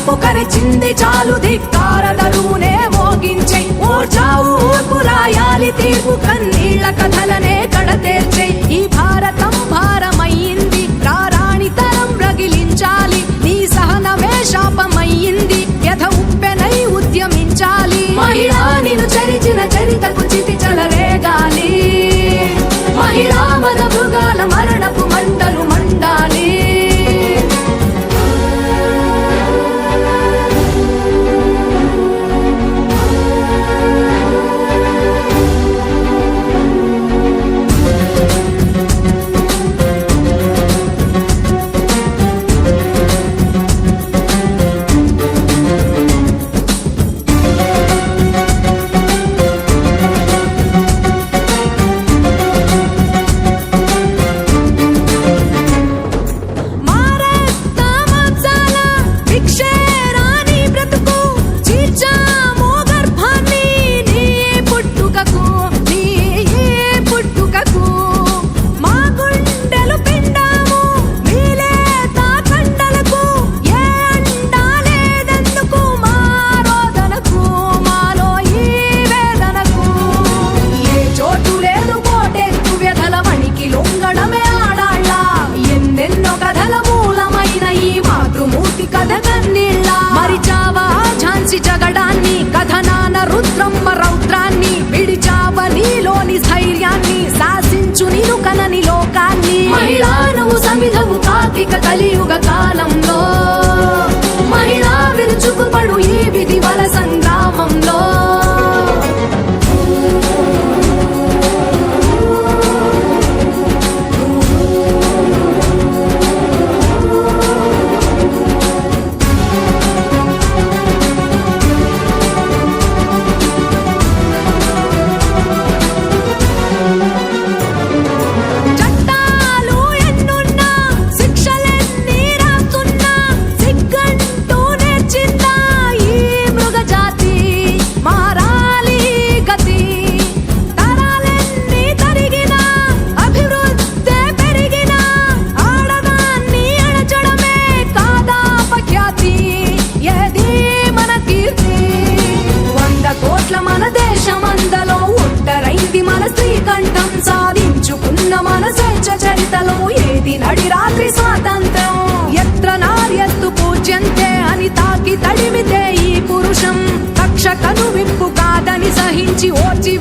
పుకరిచింది చాలు ధిక్కారదరువునే మోగించే ఓర్చావు ఊర్పు రాయాలి తీర్పు కన్నీళ్ల కథలనే కడతేర్చే ఈ భారతం భారమయ్యింది రారాణి తరం రగిలించాలి నీ సహనమే శాపమయ్యింది వ్యధ ఉప్పెనై ఉద్యమించాలి మహిళా నిన్ను చరిచిన చరితకు చితి చలరేగాలి మహిళా మద మృగాల మరణపు మంటలు మండాలి జగడాన్ని కథనాన రుద్రమ్మ రౌద్రాన్ని విడిచావ నీలోని ధైర్యాన్ని శాసించు నీను కనని లోకాన్ని మహిళా నువ్వు సమిధవు కార్తీక కలియుగ కాలంలో మహిళా విరుచుకుపడు ఈ విధివల సంగ్రామంలో సాధించుకున్న మన స్వేచ్ఛ చరితలో ఏది నడి రాత్రి స్వాతంత్రం ఎత్ర నార్యత్తు పూజ్యంతే అని తాకి తడిమితే ఈ పురుషం కక్ష కను విప్పు కాదని సహించి ఓర్చి